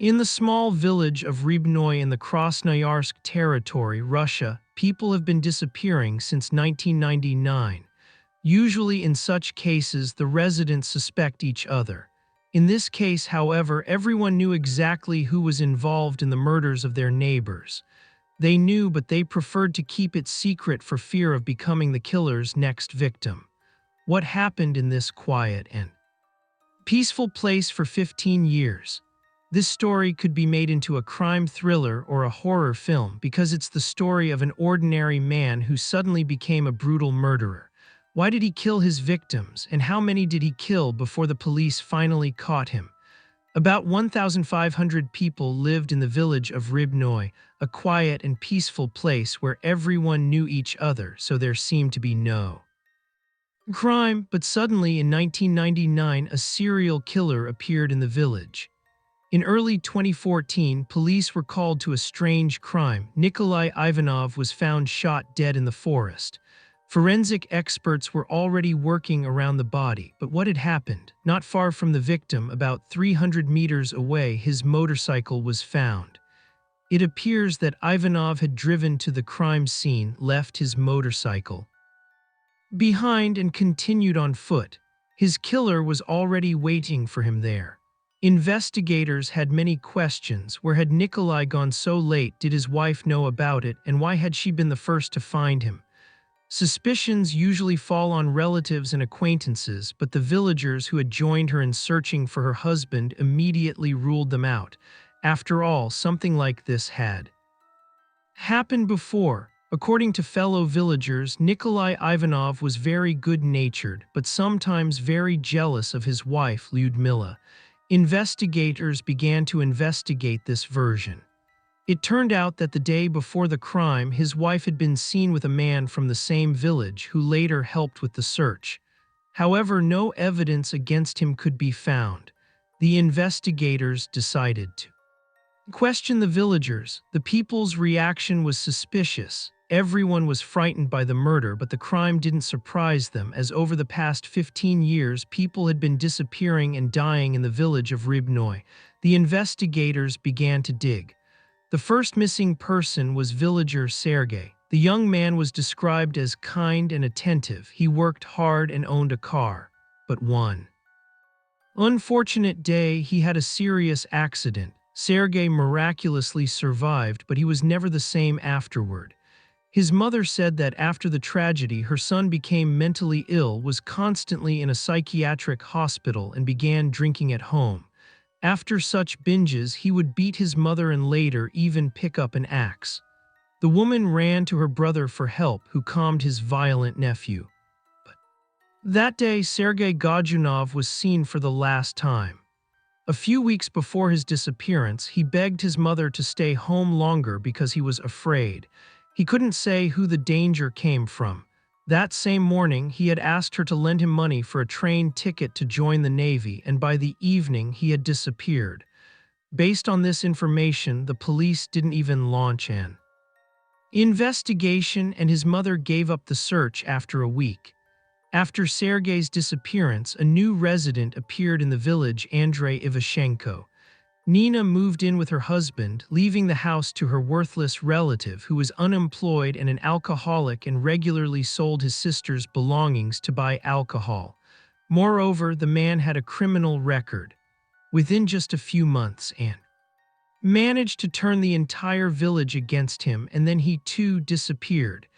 In the small village of Rybnoye in the Krasnoyarsk territory, Russia, people have been disappearing since 1999. Usually in such cases, the residents suspect each other. In this case, however, everyone knew exactly who was involved in the murders of their neighbors. They knew, but they preferred to keep it secret for fear of becoming the killer's next victim. What happened in this quiet and peaceful place for 15 years? This story could be made into a crime thriller or a horror film because it's the story of an ordinary man who suddenly became a brutal murderer. Why did he kill his victims, and how many did he kill before the police finally caught him? About 1,500 people lived in the village of Rybnoye, a quiet and peaceful place where everyone knew each other, so there seemed to be no crime. But suddenly in 1999, a serial killer appeared in the village. In early 2014, police were called to a strange crime. Nikolai Ivanov was found shot dead in the forest. Forensic experts were already working around the body, but what had happened? Not far from the victim, about 300 meters away, his motorcycle was found. It appears that Ivanov had driven to the crime scene, left his motorcycle behind, and continued on foot. His killer was already waiting for him there. Investigators had many questions. Where had Nikolai gone so late? Did his wife know about it, and why had she been the first to find him? Suspicions usually fall on relatives and acquaintances, but the villagers who had joined her in searching for her husband immediately ruled them out. After all, something like this had happened before. According to fellow villagers, Nikolai Ivanov was very good-natured, but sometimes very jealous of his wife, Lyudmila. Investigators began to investigate this version. It turned out that the day before the crime, his wife had been seen with a man from the same village who later helped with the search. However, no evidence against him could be found. The investigators decided to question the villagers. The people's reaction was suspicious. Everyone was frightened by the murder, but the crime didn't surprise them, as over the past 15 years, people had been disappearing and dying in the village of Rybnoye. The investigators began to dig. The first missing person was villager Sergei. The young man was described as kind and attentive. He worked hard and owned a car. But one unfortunate day, he had a serious accident. Sergei miraculously survived, but he was never the same afterward. His mother said that after the tragedy, her son became mentally ill, was constantly in a psychiatric hospital, and began drinking at home. After such binges, he would beat his mother and later even pick up an axe. The woman ran to her brother for help, who calmed his violent nephew. But that day, Sergei Godunov was seen for the last time. A few weeks before his disappearance, he begged his mother to stay home longer because he was afraid. He couldn't say who the danger came from. That same morning, he had asked her to lend him money for a train ticket to join the Navy, and by the evening, he had disappeared. Based on this information, the police didn't even launch an investigation, and his mother gave up the search after a week. After Sergei's disappearance, a new resident appeared in the village, Andrei Ivashenko. Nina moved in with her husband, leaving the house to her worthless relative who was unemployed and an alcoholic and regularly sold his sister's belongings to buy alcohol. Moreover, the man had a criminal record. Within just a few months, Anne managed to turn the entire village against him, and then he too disappeared.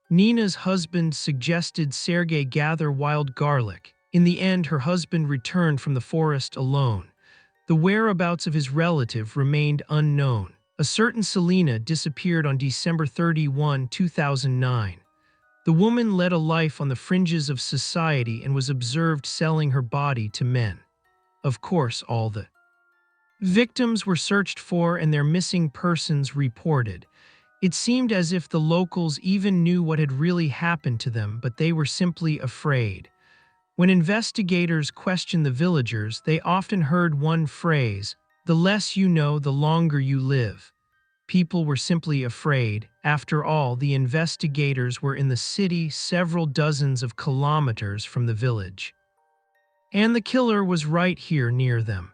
Nina's husband suggested Sergei gather wild garlic. In the end, her husband returned from the forest alone. The whereabouts of his relative remained unknown. A certain Selena disappeared on December 31, 2009. The woman led a life on the fringes of society and was observed selling her body to men. Of course, all the victims were searched for and their missing persons reported. It seemed as if the locals even knew what had really happened to them, but they were simply afraid. When investigators questioned the villagers, they often heard one phrase: "The less you know, the longer you live." People were simply afraid. After all, the investigators were in the city, several dozens of kilometers from the village. And the killer was right here near them.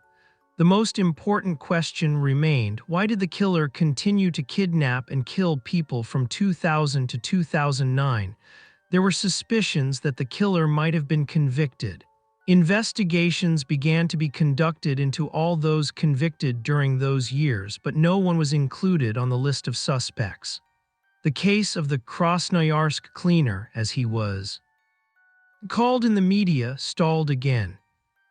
The most important question remained: why did the killer continue to kidnap and kill people from 2000 to 2009? There were suspicions that the killer might have been convicted. Investigations began to be conducted into all those convicted during those years, but no one was included on the list of suspects. The case of the Krasnoyarsk Cleaner, as he was called in the media, stalled again.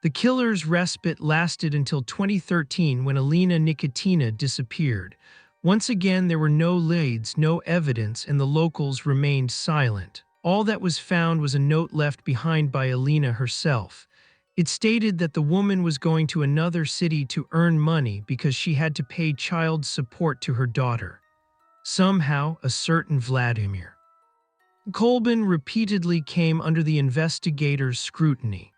The killer's respite lasted until 2013 when Alina Nikitina disappeared. Once again, there were no leads, no evidence, and the locals remained silent. All that was found was a note left behind by Alina herself. It stated that the woman was going to another city to earn money because she had to pay child support to her daughter. Somehow, a certain Vladimir Kolbin repeatedly came under the investigators' scrutiny.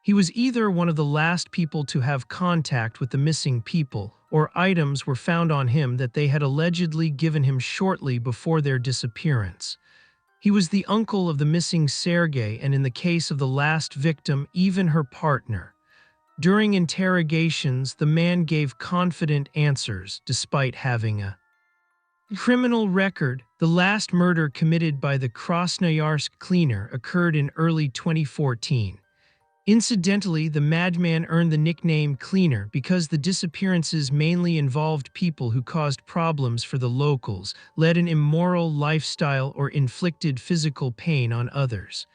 He was either one of the last people to have contact with the missing people, or items were found on him that they had allegedly given him shortly before their disappearance. He was the uncle of the missing Sergei, and in the case of the last victim, even her partner. During interrogations, the man gave confident answers, despite having a criminal record. The last murder committed by the Krasnoyarsk Cleaner occurred in early 2014. Incidentally, the madman earned the nickname Cleaner because the disappearances mainly involved people who caused problems for the locals, led an immoral lifestyle, or inflicted physical pain on others.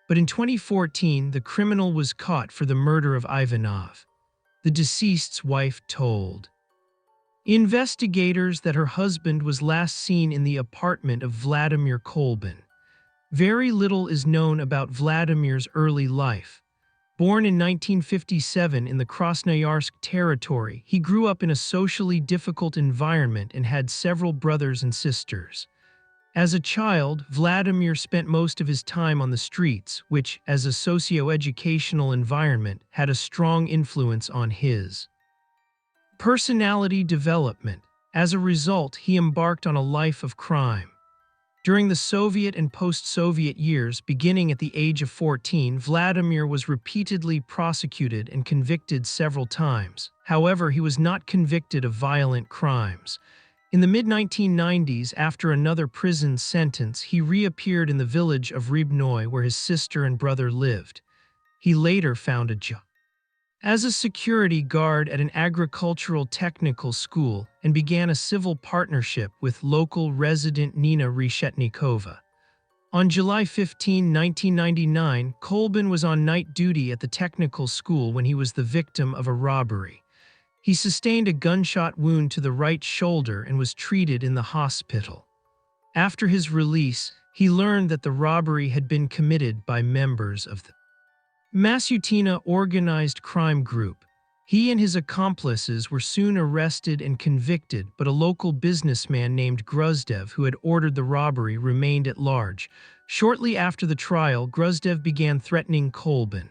But in 2014, the criminal was caught for the murder of Ivanov. The deceased's wife told investigators that her husband was last seen in the apartment of Vladimir Kolbin. Very little is known about Vladimir's early life. Born in 1957 in the Krasnoyarsk territory, he grew up in a socially difficult environment and had several brothers and sisters. As a child, Vladimir spent most of his time on the streets, which, as a socio-educational environment, had a strong influence on his personality development. As a result, he embarked on a life of crime. During the Soviet and post-Soviet years, beginning at the age of 14, Vladimir was repeatedly prosecuted and convicted several times. However, he was not convicted of violent crimes. In the mid-1990s, after another prison sentence, he reappeared in the village of Rybnoye where his sister and brother lived. He later found a job as a security guard at an agricultural technical school and began a civil partnership with local resident Nina Reshetnikova. On July 15, 1999, Kolbin was on night duty at the technical school when he was the victim of a robbery. He sustained a gunshot wound to the right shoulder and was treated in the hospital. After his release, he learned that the robbery had been committed by members of the Masutina organized crime group. He and his accomplices were soon arrested and convicted, but a local businessman named Gruzdev, who had ordered the robbery, remained at large. Shortly after the trial, Gruzdev began threatening Kolbin.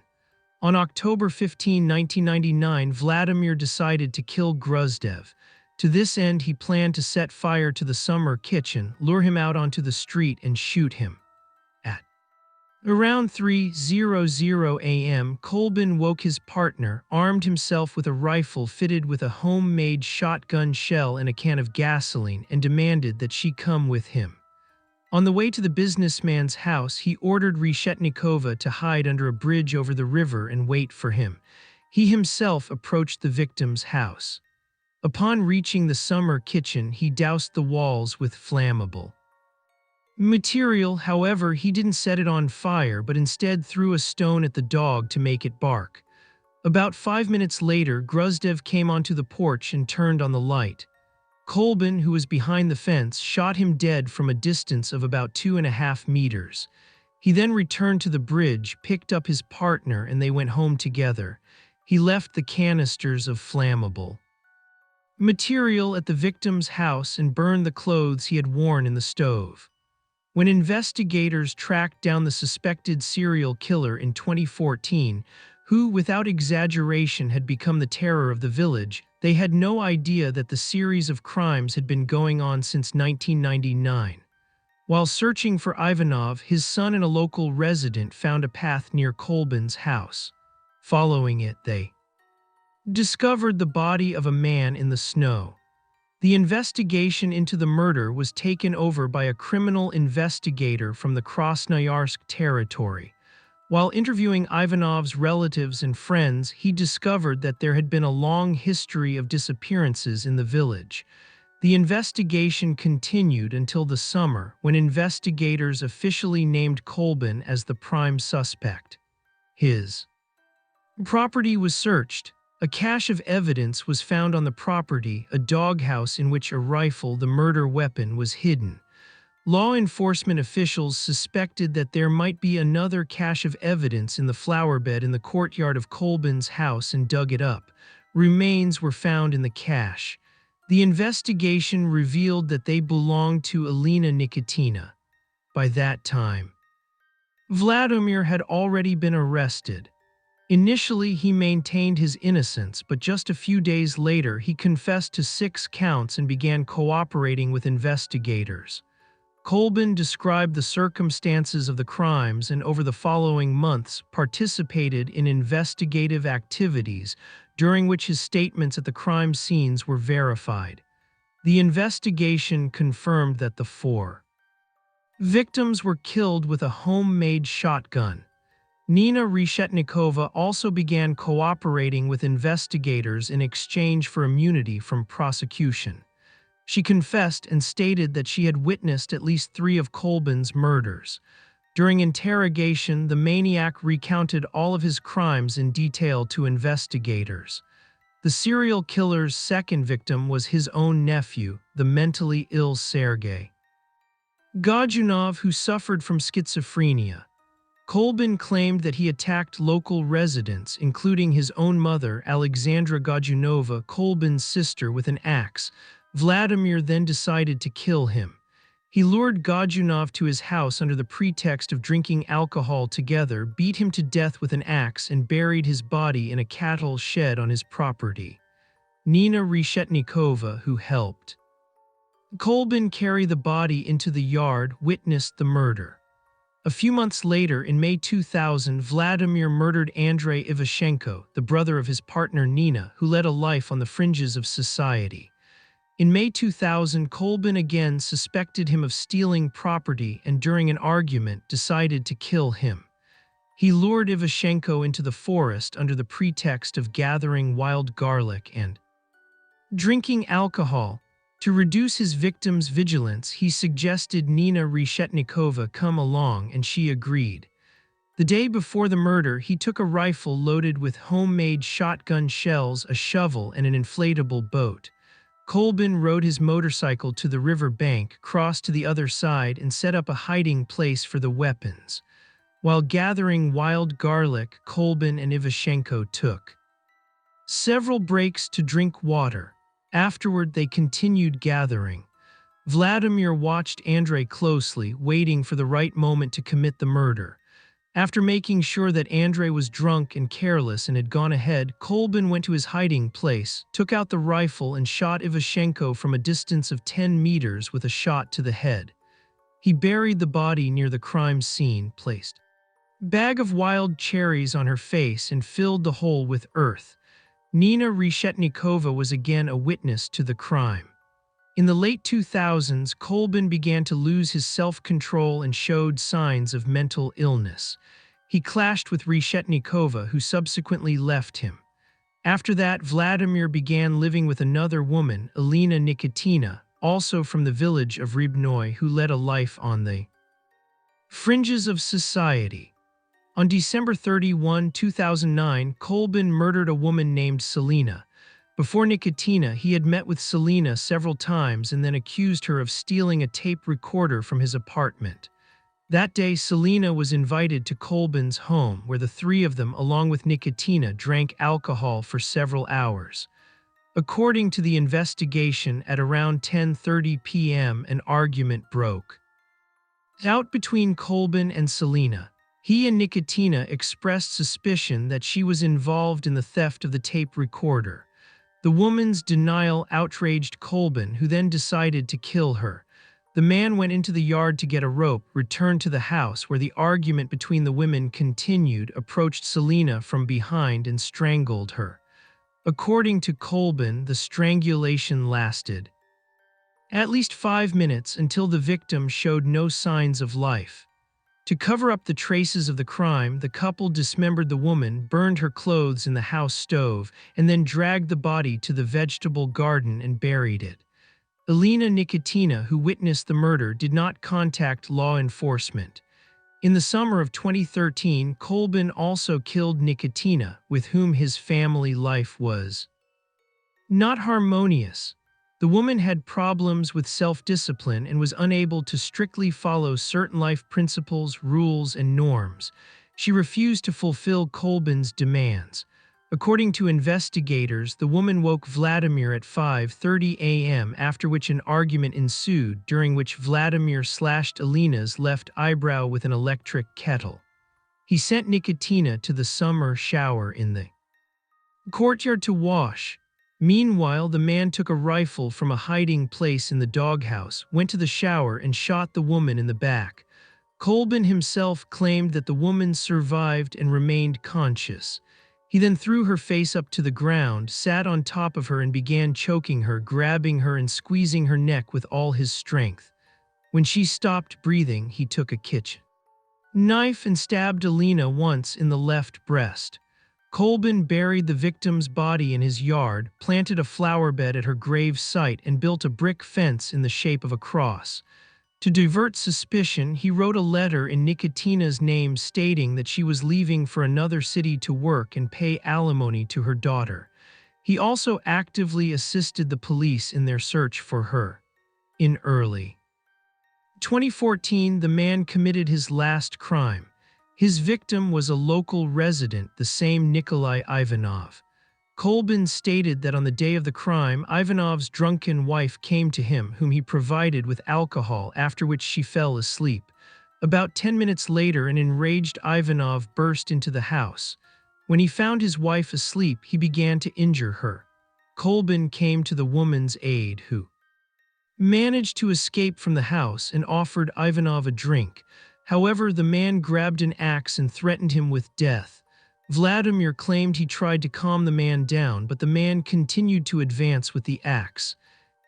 On October 15, 1999, Vladimir decided to kill Gruzdev. To this end, he planned to set fire to the summer kitchen, lure him out onto the street, and shoot him. Around 3:00 a.m., Kolbin woke his partner, armed himself with a rifle fitted with a homemade shotgun shell and a can of gasoline, and demanded that she come with him. On the way to the businessman's house, he ordered Reshetnikova to hide under a bridge over the river and wait for him. He himself approached the victim's house. Upon reaching the summer kitchen, he doused the walls with flammable material. However, he didn't set it on fire, but instead threw a stone at the dog to make it bark. About 5 minutes later, Gruzdev came onto the porch and turned on the light. Kolbin, who was behind the fence, shot him dead from a distance of about 2.5 meters. He then returned to the bridge, picked up his partner, and they went home together. He left the canisters of flammable material at the victim's house and burned the clothes he had worn in the stove. When investigators tracked down the suspected serial killer in 2014, who, without exaggeration, had become the terror of the village, they had no idea that the series of crimes had been going on since 1999. While searching for Ivanov, his son and a local resident found a path near Kolbin's house. Following it, they discovered the body of a man in the snow. The investigation into the murder was taken over by a criminal investigator from the Krasnoyarsk territory. While interviewing Ivanov's relatives and friends, he discovered that there had been a long history of disappearances in the village. The investigation continued until the summer, when investigators officially named Kolbin as the prime suspect. His property was searched. A cache of evidence was found on the property, a doghouse in which a rifle, the murder weapon, was hidden. Law enforcement officials suspected that there might be another cache of evidence in the flower bed in the courtyard of Kolbin's house and dug it up. Remains were found in the cache. The investigation revealed that they belonged to Elena Nikitina. By that time, Vladimir had already been arrested. Initially, he maintained his innocence, but just a few days later, he confessed to 6 counts and began cooperating with investigators. Kolbin described the circumstances of the crimes and over the following months participated in investigative activities during which his statements at the crime scenes were verified. The investigation confirmed that the 4 victims were killed with a homemade shotgun. Nina Reshetnikova also began cooperating with investigators in exchange for immunity from prosecution. She confessed and stated that she had witnessed at least 3 of Kolbin's murders. During interrogation, the maniac recounted all of his crimes in detail to investigators. The serial killer's second victim was his own nephew, the mentally ill Sergei Godunov, who suffered from schizophrenia. Kolbin claimed that he attacked local residents, including his own mother, Alexandra Godunova, Kolbin's sister, with an axe. Vladimir then decided to kill him. He lured Godunov to his house under the pretext of drinking alcohol together, beat him to death with an axe, and buried his body in a cattle shed on his property. Nina Reshetnikova, who helped Kolbin carry the body into the yard, witnessed the murder. A few months later, in May 2000, Vladimir murdered Andrei Ivashenko, the brother of his partner Nina, who led a life on the fringes of society. In May 2000, Kolbin again suspected him of stealing property and during an argument decided to kill him. He lured Ivashenko into the forest under the pretext of gathering wild garlic and drinking alcohol. To reduce his victim's vigilance, he suggested Nina Reshetnikova come along, and she agreed. The day before the murder, he took a rifle loaded with homemade shotgun shells, a shovel, and an inflatable boat. Kolbin rode his motorcycle to the river bank, crossed to the other side, and set up a hiding place for the weapons. While gathering wild garlic, Kolbin and Ivashenko took several breaks to drink water. Afterward, they continued gathering. Vladimir watched Andrei closely, waiting for the right moment to commit the murder. After making sure that Andrei was drunk and careless and had gone ahead, Kolbin went to his hiding place, took out the rifle, and shot Ivashenko from a distance of 10 meters with a shot to the head. He buried the body near the crime scene, placed a bag of wild cherries on her face, and filled the hole with earth. Nina Reshetnikova was again a witness to the crime. In the late 2000s, Kolbin began to lose his self-control and showed signs of mental illness. He clashed with Reshetnikova, who subsequently left him. After that, Vladimir began living with another woman, Elena Nikitina, also from the village of Rybnoye, who led a life on the fringes of society. On December 31, 2009, Kolbin murdered a woman named Selena. Before Nikitina, he had met with Selena several times and then accused her of stealing a tape recorder from his apartment. That day, Selena was invited to Kolbin's home, where the 3 of them, along with Nikitina, drank alcohol for several hours. According to the investigation, at around 10:30 p.m., an argument broke out between Kolbin and Selena. He and Nikitina expressed suspicion that she was involved in the theft of the tape recorder. The woman's denial outraged Kolbin, who then decided to kill her. The man went into the yard to get a rope, returned to the house where the argument between the women continued, approached Selena from behind and strangled her. According to Kolbin, the strangulation lasted at least 5 minutes until the victim showed no signs of life. To cover up the traces of the crime, the couple dismembered the woman, burned her clothes in the house stove, and then dragged the body to the vegetable garden and buried it. Elena Nikitina, who witnessed the murder, did not contact law enforcement. In the summer of 2013, Kolbin also killed Nikitina, with whom his family life was not harmonious. The woman had problems with self-discipline and was unable to strictly follow certain life principles, rules, and norms. She refused to fulfill Kolbin's demands. According to investigators, the woman woke Vladimir at 5:30 a.m., after which an argument ensued, during which Vladimir slashed Elena's left eyebrow with an electric kettle. He sent Nikitina to the summer shower in the courtyard to wash. Meanwhile, the man took a rifle from a hiding place in the doghouse, went to the shower, and shot the woman in the back. Kolbin himself claimed that the woman survived and remained conscious. He then threw her face up to the ground, sat on top of her, and began choking her, grabbing her and squeezing her neck with all his strength. When she stopped breathing, he took a kitchen knife and stabbed Elena once in the left breast. Kolbin buried the victim's body in his yard, planted a flower bed at her grave site, and built a brick fence in the shape of a cross. To divert suspicion, he wrote a letter in Nikitina's name stating that she was leaving for another city to work and pay alimony to her daughter. He also actively assisted the police in their search for her. In early 2014, the man committed his last crime. His victim was a local resident, the same Nikolai Ivanov. Kolbin stated that on the day of the crime, Ivanov's drunken wife came to him, whom he provided with alcohol, after which she fell asleep. About 10 minutes later, an enraged Ivanov burst into the house. When he found his wife asleep, he began to injure her. Kolbin came to the woman's aid, who managed to escape from the house and offered Ivanov a drink. However, the man grabbed an axe and threatened him with death. Vladimir claimed he tried to calm the man down, but the man continued to advance with the axe.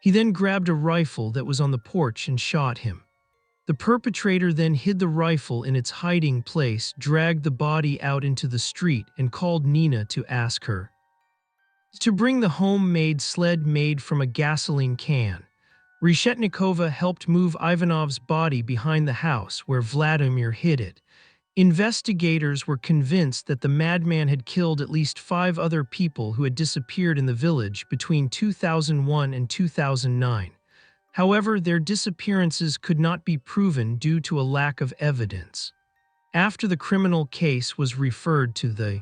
He then grabbed a rifle that was on the porch and shot him. The perpetrator then hid the rifle in its hiding place, dragged the body out into the street, and called Nina to ask her to bring the homemade sled made from a gasoline can. Reshetnikova helped move Ivanov's body behind the house where Vladimir hid it. Investigators were convinced that the madman had killed at least 5 other people who had disappeared in the village between 2001 and 2009. However, their disappearances could not be proven due to a lack of evidence. After the criminal case was referred to the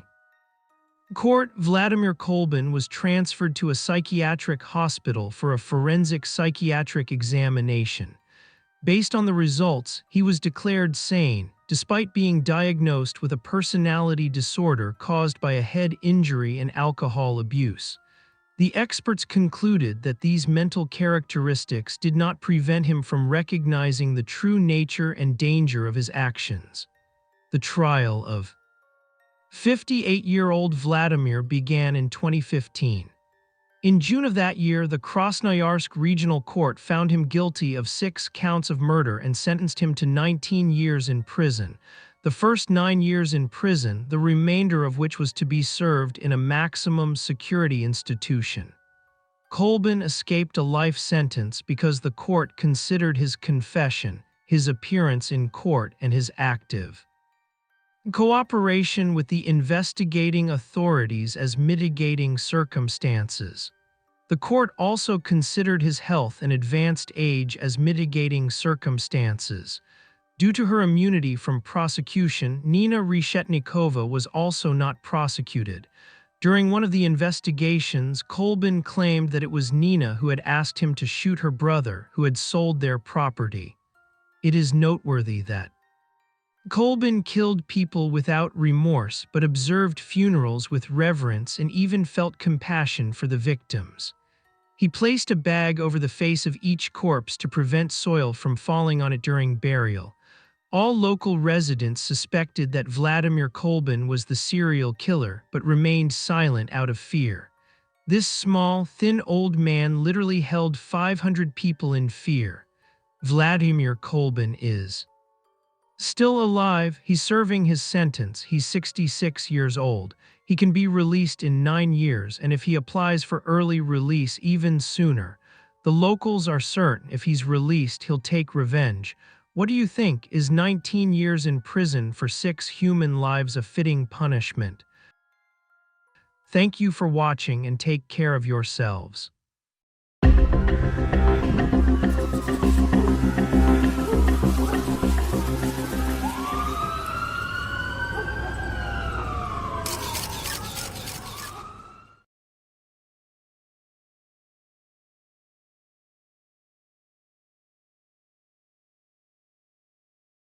court, Vladimir Kolbin was transferred to a psychiatric hospital for a forensic psychiatric examination. Based on the results, he was declared sane, despite being diagnosed with a personality disorder caused by a head injury and alcohol abuse. The experts concluded that these mental characteristics did not prevent him from recognizing the true nature and danger of his actions. The trial of 58-year-old Vladimir began in 2015. In June of that year, the Krasnoyarsk Regional Court found him guilty of 6 counts of murder and sentenced him to 19 years in prison. The first 9 years in prison, the remainder of which was to be served in a maximum security institution. Kolbin escaped a life sentence because the court considered his confession, his appearance in court, and his active cooperation with the investigating authorities as mitigating circumstances. The court also considered his health and advanced age as mitigating circumstances. Due to her immunity from prosecution, Nina Reshetnikova was also not prosecuted. During one of the investigations, Kolbin claimed that it was Nina who had asked him to shoot her brother, who had sold their property. It is noteworthy that Kolbin killed people without remorse but observed funerals with reverence and even felt compassion for the victims. He placed a bag over the face of each corpse to prevent soil from falling on it during burial. All local residents suspected that Vladimir Kolbin was the serial killer but remained silent out of fear. This small, thin old man literally held 500 people in fear. Vladimir is still alive. He's serving his sentence. He's 66 years old. He can be released in 9 years, and if he applies for early release even sooner, the locals are certain if he's released, he'll take revenge. What do you think? Is 19 years in prison for 6 human lives a fitting punishment? Thank you for watching and take care of yourselves.